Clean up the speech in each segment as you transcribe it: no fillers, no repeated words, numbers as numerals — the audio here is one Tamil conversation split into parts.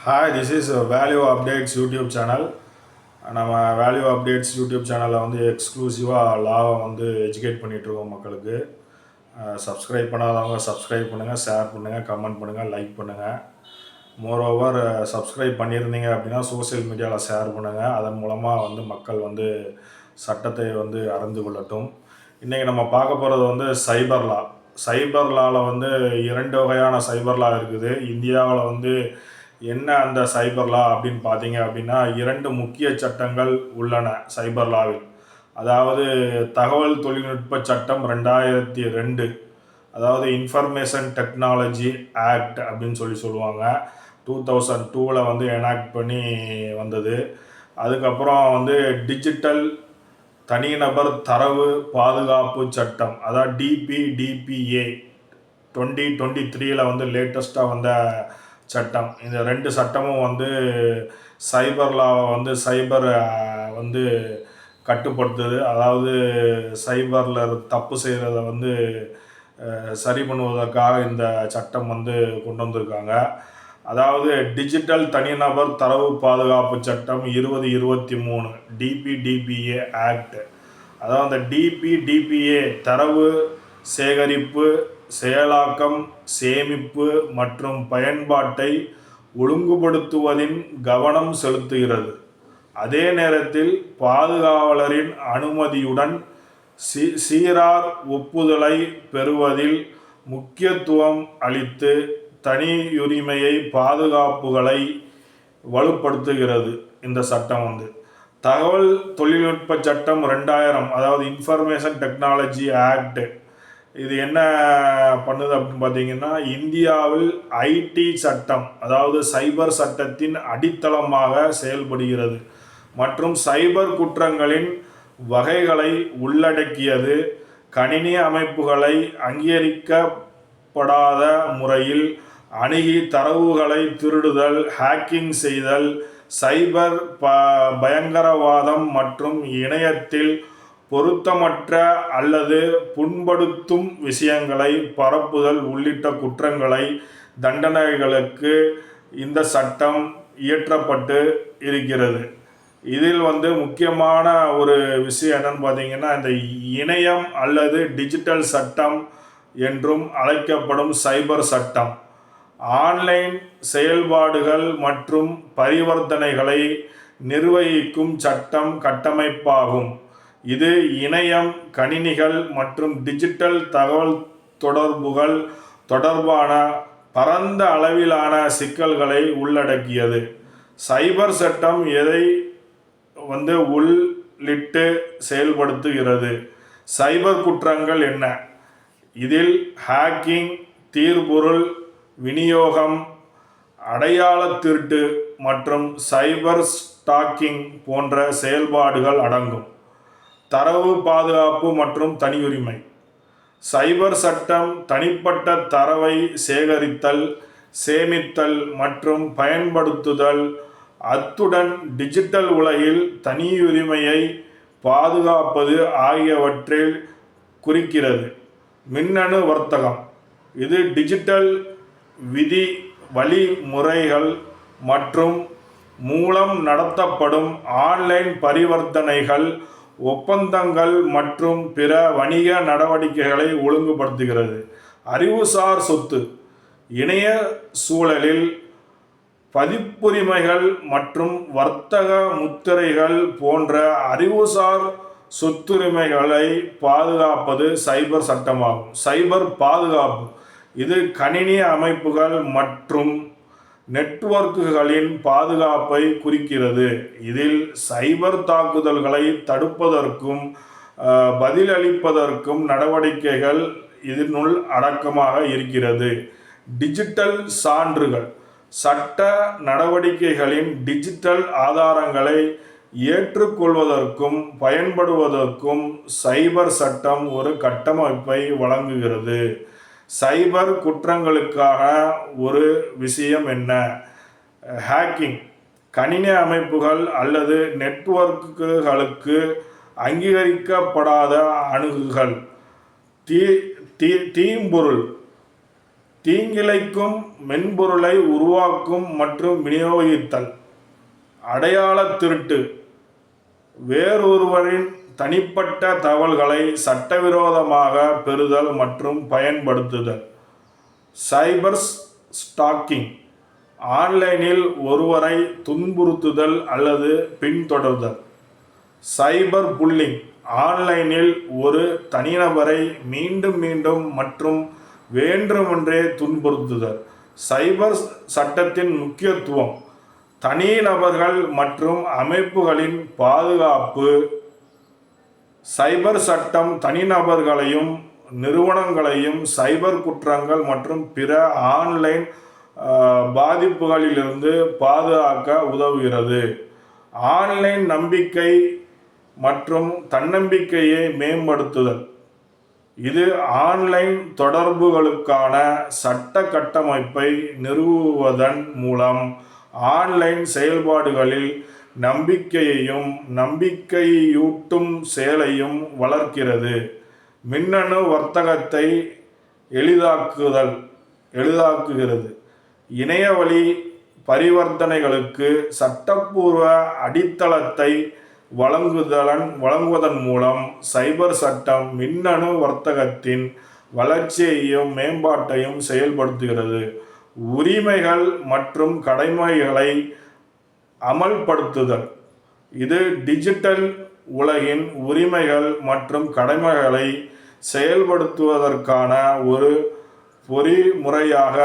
Hi, this is value updates YouTube channel. நம்ம வேல்யூ அப்டேட்ஸ் யூடியூப் சேனலில் வந்து எக்ஸ்க்ளூசிவாக லாவை வந்து எஜுகேட் பண்ணிகிட்ருக்கோம் மக்களுக்கு. சப்ஸ்கிரைப் பண்ணாதவங்க சப்ஸ்கிரைப் பண்ணுங்கள், ஷேர் பண்ணுங்கள், கமெண்ட் பண்ணுங்கள், லைக் பண்ணுங்கள். மோரோவர் சப்ஸ்கிரைப் பண்ணியிருந்தீங்க அப்படின்னா சோசியல் மீடியாவில் ஷேர் பண்ணுங்கள். அதன் மூலமாக வந்து மக்கள் வந்து சட்டத்தை வந்து அறிந்து கொள்ளட்டும். இன்றைக்கி நம்ம பார்க்க போகிறது வந்து சைபர் லா. சைபர் லாவில் வந்து 2 வகையான சைபர் லா இருக்குது. இந்தியாவில் வந்து என்ன அந்த சைபர் லா அப்படின்னு பார்த்தீங்க அப்படின்னா 2 முக்கிய சட்டங்கள் உள்ளன சைபர் லாவில். அதாவது தகவல் தொழில்நுட்ப சட்டம் 2002, அதாவது இன்ஃபர்மேஷன் டெக்னாலஜி ஆக்ட் அப்படின்னு சொல்லுவாங்க. 2002 வந்து எனாக்ட் பண்ணி வந்தது. அதுக்கப்புறம் வந்து டிஜிட்டல் தனிநபர் தரவு பாதுகாப்பு சட்டம், அதாவது டிபிடிபிஏ 2023 வந்து லேட்டஸ்ட்டாக வந்த சட்டம். இந்த 2 சட்டமும் வந்து சைபர் லாவை வந்து வந்து கட்டுப்படுத்துது. அதாவது சைபரில் தப்பு செய்கிறத வந்து சரி பண்ணுவதற்காக இந்த சட்டம் வந்து கொண்டு வந்திருக்காங்க. அதாவது டிஜிட்டல் தனிநபர் தரவு பாதுகாப்பு சட்டம் 2023 டிபிடிபிஏ ஆக்ட். அதாவது அந்த டிபிடிபிஏ தரவு சேகரிப்பு, செயலாக்கம், சேமிப்பு மற்றும் பயன்பாட்டை ஒழுங்குபடுத்துவதின் கவனம் செலுத்துகிறது. அதே நேரத்தில் பாதுகாவலரின் அனுமதியுடன் சீரார் ஒப்புதலை பெறுவதில் முக்கியத்துவம் அளித்து தனியுரிமையை பாதுகாப்புகளை வலுப்படுத்துகிறது. இந்த சட்டம் வந்து தகவல் தொழில்நுட்ப சட்டம் 2000, அதாவது இன்ஃபர்மேஷன் டெக்னாலஜி ஆக்ட். இது என்ன பண்ணுது அப்படின்னு பார்த்தீங்கன்னா, இந்தியாவில் ஐடி சட்டம், அதாவது சைபர் சட்டத்தின் அடித்தளமாக செயல்படுகிறது மற்றும் சைபர் குற்றங்களின் வகைகளை உள்ளடக்கியது. கணினி அமைப்புகளை அங்கீகரிக்கப்படாத முறையில் அணுகி தரவுகளை திருடுதல், ஹேக்கிங் செய்தல், சைபர் பயங்கரவாதம் மற்றும் இணையத்தில் பொருத்தமற்ற அல்லது புண்படுத்தும் விஷயங்களை பரப்புதல் உள்ளிட்ட குற்றங்களை தண்டனைகளுக்கு இந்த சட்டம் இயற்றப்பட்டு இருக்கிறது. இதில் வந்து முக்கியமான ஒரு விஷயம் என்னன்னு பார்த்தீங்கன்னா, இந்த இணையம் அல்லது டிஜிட்டல் சட்டம் என்றும் அழைக்கப்படும் சைபர் சட்டம் ஆன்லைன் செயல்பாடுகள் மற்றும் பரிவர்த்தனைகளை நிர்வகிக்கும் சட்டம் கட்டமைப்பாகும். இது இணையம், கணினிகள் மற்றும் டிஜிட்டல் தகவல் தொடர்புகள் தொடர்பான பரந்த அளவிலான சிக்கல்களை உள்ளடக்கியது. சைபர் சட்டம் எதை வந்து உள்ளிட்டு செயல்படுத்துகிறது? சைபர் குற்றங்கள் என்ன? இதில் ஹேக்கிங், தீர்பொருள் விநியோகம், அடையாள திருட்டு மற்றும் சைபர் ஸ்டாக்கிங் போன்ற செயல்பாடுகள் அடங்கும். தரவு பாதுகாப்பு மற்றும் தனியுரிமை. சைபர் சட்டம் தனிப்பட்ட தரவை சேகரித்தல், சேமித்தல் மற்றும் பயன்படுத்துதல், அத்துடன் டிஜிட்டல் உலகில் தனியுரிமையை பாதுகாப்பது ஆகியவற்றில் குறிக்கிறது. மின்னணு வர்த்தகம். இது டிஜிட்டல் விதி வழிமுறைகள் மற்றும் மூலம் நடத்தப்படும் ஆன்லைன் பரிவர்த்தனைகள், ஒப்பந்தங்கள் மற்றும் பிற வணிக நடவடிக்கைகளை ஒழுங்குபடுத்துகிறது. அறிவுசார் சொத்து. இணைய சூழலில் பதிப்புரிமைகள் மற்றும் வர்த்தக முத்திரைகள் போன்ற அறிவுசார் சொத்துரிமைகளை பாதுகாப்பது சைபர் சட்டமாகும். சைபர் பாதுகாப்பு. இது கணினி அமைப்புகள் மற்றும் நெட்வொர்க்குகளின் பாதுகாப்பை குறிக்கிறது. இதில் சைபர் தாக்குதல்களை தடுப்பதற்கும் பதிலளிப்பதற்கும் நடவடிக்கைகள் இதனுள் அடக்கமாக இருக்கிறது. டிஜிட்டல் சான்றுகள். சட்ட நடவடிக்கைகளின் டிஜிட்டல் ஆதாரங்களை ஏற்றுக்கொள்வதற்கும் பயன்படுத்துவதற்கும் சைபர் சட்டம் ஒரு கட்டமைப்பை வழங்குகிறது. சைபர் குற்றங்களுக்கான ஒரு விஷயம் என்ன? ஹேக்கிங். கணினி அமைப்புகள் அல்லது நெட்வொர்க்குகளுக்கு அங்கீகரிக்கப்படாத அணுகுகள். தீம்பொருள் தீங்கிழைக்கும் மென்பொருளை உருவாக்கும் மற்றும் விநியோகித்தல். அடையாள திருட்டு, வேறொருவரின் தனிப்பட்ட தகவல்களை சட்டவிரோதமாக பெறுதல் மற்றும் பயன்படுத்துதல். சைபர் ஸ்டாக்கிங், ஆன்லைனில் ஒருவரை துன்புறுத்துதல் அல்லது பின்தொடர்தல். சைபர் புல்லிங், ஆன்லைனில் ஒரு தனிநபரை மீண்டும் மீண்டும் மற்றும் வேண்டுமென்றே துன்புறுத்துதல். சைபர் சட்டத்தின் முக்கியத்துவம், தனிநபர்கள் மற்றும் அமைப்புகளின் பாதுகாப்பு. சைபர் சட்டம் தனிநபர்களையும் நிறுவனங்களையும் சைபர் குற்றங்கள் மற்றும் பிற ஆன்லைன் பாதிப்புகளிலிருந்து பாதுகாக்க உதவுகிறது. ஆன்லைன் நம்பிக்கை மற்றும் தன்னம்பிக்கையை மேம்படுத்துதல். இது ஆன்லைன் தொடர்புகளுக்கான சட்ட கட்டமைப்பை நிறுவுவதன் மூலம் ஆன்லைன் செயல்பாடுகளில் நம்பிக்கையையும் நம்பிக்கையூட்டும் செயலையும் வளர்க்கிறது. மின்னணு வர்த்தகத்தை எளிதாக்குகிறது. இணையவழி பரிவர்த்தனைகளுக்கு சட்டப்பூர்வ அடித்தளத்தை வழங்குவதன் மூலம் சைபர் சட்டம் மின்னணு வர்த்தகத்தின் வளர்ச்சியையும் மேம்பாட்டையும் செயல்படுத்துகிறது. உரிமைகள் மற்றும் கடமைகளை அமல்படுத்துதல். இது டிஜிட்டல் உலகின் உரிமைகள் மற்றும் கடமைகளை செயல்படுத்துவதற்கான ஒரு பொறிமுறையாக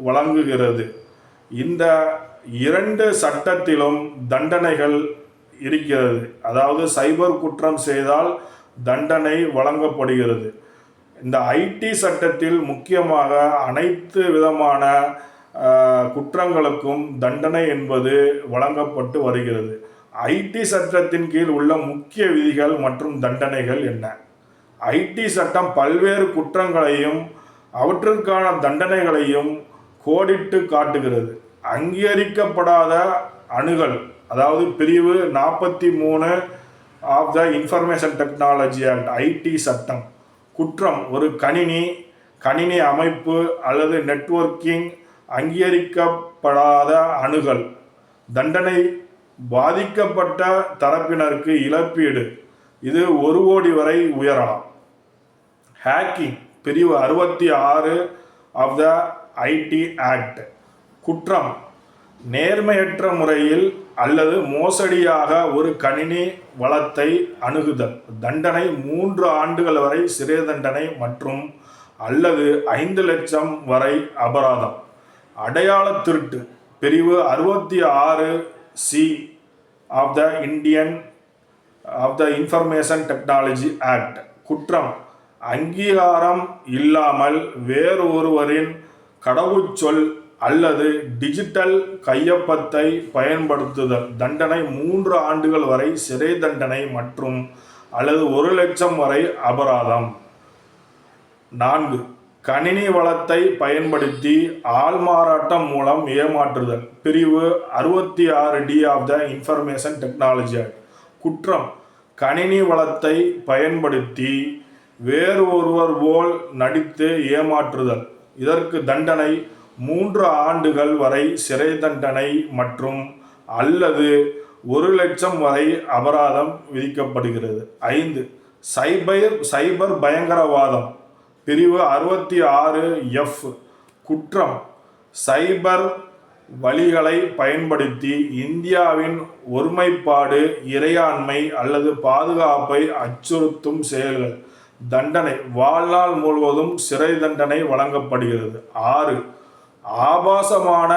வழங்குகிறது. இந்த இரண்டு சட்டத்திலும் தண்டனைகள் இருக்கிறது. அதாவது சைபர் குற்றம் செய்தால் தண்டனை வழங்கப்படுகிறது. இந்த ஐடி சட்டத்தில் முக்கியமாக அனைத்து விதமான குற்றங்களுக்கும் தண்டனை என்பது வழங்கப்பட்டு வருகிறது. ஐடி சட்டத்தின் கீழ் உள்ள முக்கிய விதிகள் மற்றும் தண்டனைகள் என்ன? ஐடி சட்டம் பல்வேறு குற்றங்களையும் அவற்றிற்கான தண்டனைகளையும் கோடிட்டு காட்டுகிறது. அங்கீகரிக்கப்படாத அணுகல், அதாவது பிரிவு 43 of the information technology act IT சட்டம். குற்றம், ஒரு கணினி அமைப்பு அல்லது நெட்வொர்க்கிங் அங்கீகரிக்கப்படாத அணுகல். தண்டனை, பாதிக்கப்பட்ட தரப்பினருக்கு இழப்பீடு, இது 1 கோடி வரை உயரலாம். ஹேக்கிங், பிரிவு 66 ஆஃப் த ஐடி ஆக்ட். குற்றம், நேர்மையற்ற முறையில் அல்லது மோசடியாக ஒரு கணினி வளத்தை அணுகுதல். தண்டனை 3 ஆண்டுகள் வரை சிறை தண்டனை மற்றும் அல்லது 5 லட்சம் வரை அபராதம். அடையாள திருட்டு, பிரிவு 66C of the information technology act. குற்றம், அங்கீகாரம் இல்லாமல் வேறொருவரின் கடவுச்சொல் அல்லது டிஜிட்டல் கையொப்பத்தை பயன்படுத்துதல். தண்டனை 3 ஆண்டுகள் வரை சிறை தண்டனை மற்றும் அல்லது 1 லட்சம் வரை அபராதம். 4. கணினி வளத்தை பயன்படுத்தி ஆள்மாறாட்டம் மூலம் ஏமாற்றுதல். பிரிவு 66D of the information technology act. குற்றம், கணினி வளத்தை பயன்படுத்தி வேறு ஒருவர் போல் நடித்து ஏமாற்றுதல். இதற்கு தண்டனை 3 ஆண்டுகள் வரை சிறை தண்டனை மற்றும் அல்லது 1 லட்சம் வரை அபராதம் விதிக்கப்படுகிறது. 5. சைபர் பயங்கரவாதம், பிரிவு 66F. குற்றம், சைபர் வழிகளை பயன்படுத்தி இந்தியாவின் ஒருமைப்பாடு, இறையாண்மை அல்லது பாதுகாப்பை அச்சுறுத்தும் செயல்கள். தண்டனை, வாழ்நாள் முழுவதும் சிறை தண்டனை வழங்கப்படுகிறது. 6. ஆபாசமான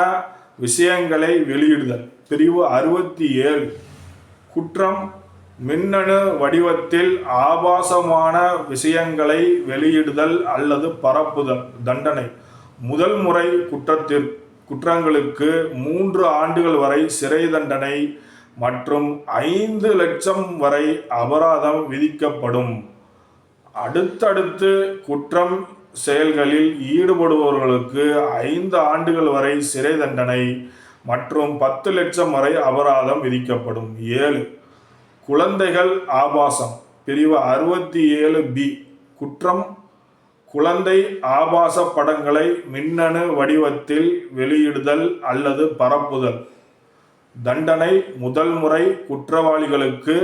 விஷயங்களை வெளியிடுதல். பிரிவு 67. குற்றம், மின்னணு வடிவத்தில் ஆபாசமான விஷயங்களை வெளியிடுதல் அல்லது பரப்புதல். தண்டனை, முதல் முறை குற்றங்களுக்கு 3 ஆண்டுகள் வரை சிறை தண்டனை மற்றும் 5 லட்சம் வரை அபராதம் விதிக்கப்படும். அடுத்தடுத்து குற்றம் செயல்களில் ஈடுபடுபவர்களுக்கு 5 ஆண்டுகள் வரை சிறை தண்டனை மற்றும் 10 லட்சம் வரை அபராதம் விதிக்கப்படும். 7. குழந்தைகள் ஆபாசம், பிரிவு 67B. குற்றம், குழந்தை ஆபாச படங்களை மின்னணு வடிவத்தில் வெளியிடுதல் அல்லது பரப்புதல். தண்டனை: முதல் முறை குற்றவாளிகளுக்கு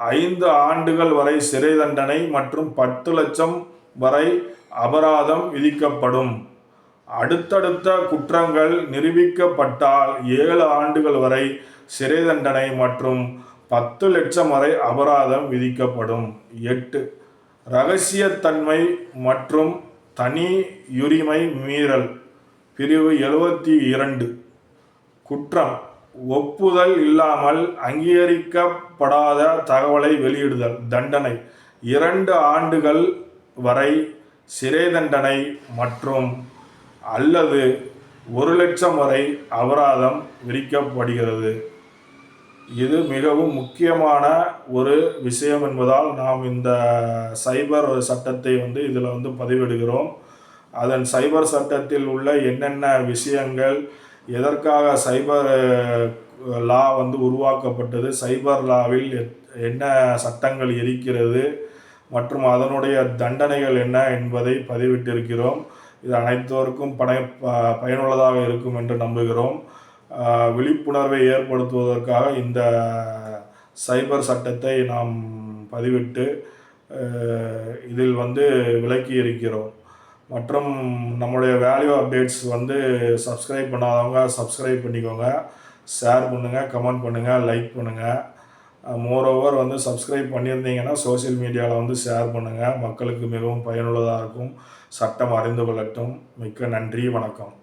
5 ஆண்டுகள் வரை சிறை தண்டனை மற்றும் 10 லட்சம் வரை அபராதம் விதிக்கப்படும். அடுத்தடுத்த குற்றங்கள் நிரூபிக்கப்பட்டால் 7 ஆண்டுகள் வரை சிறை தண்டனை மற்றும் 10 லட்சம் வரை அபராதம் விதிக்கப்படும். 8. இரகசியத்தன்மை மற்றும் தனியுரிமை மீறல். பிரிவு 72. குற்றம்: ஒப்புதல் இல்லாமல் அங்கீகரிக்கப்படாத தகவலை வெளியிடுதல். தண்டனை: 2 ஆண்டுகள் வரை சிறை தண்டனை மற்றும் அல்லது 1 லட்சம் வரை அபராதம் விதிக்கப்படுகிறது. இது மிகவும் முக்கியமான ஒரு விஷயம் என்பதால் நாம் இந்த சைபர் சட்டத்தை இதில் பதிவிடுகிறோம். அதன் சைபர் சட்டத்தில் உள்ள என்னென்ன விஷயங்கள், எதற்காக சைபர் லா உருவாக்கப்பட்டது, சைபர் லாவில் என்ன சட்டங்கள் இருக்கிறது மற்றும் அதனுடைய தண்டனைகள் என்ன என்பதை பதிவிட்டிருக்கிறோம். இது அனைத்தோருக்கும் பயனுள்ளதாக இருக்கும் என்று நம்புகிறோம். விழிப்புணர்வை ஏற்படுத்துவதற்காக இந்த சைபர் சட்டத்தை நாம் பதிவிட்டு இதில் விளக்கி இருக்கிறோம். மற்றும் நம்முடைய வேல்யூ அப்டேட்ஸ் சப்ஸ்கிரைப் பண்ணாதவங்க சப்ஸ்கிரைப் பண்ணிக்கோங்க, ஷேர் பண்ணுங்கள், கமெண்ட் பண்ணுங்கள், லைக் பண்ணுங்கள். மோரோவர் சப்ஸ்கிரைப் பண்ணியிருந்தீங்கன்னா சோசியல் மீடியாவில் ஷேர் பண்ணுங்கள். மக்களுக்கு மிகவும் பயனுள்ளதாக இருக்கும். சட்டம் அறிந்து கொள்ளட்டும். மிக்க நன்றி. வணக்கம்.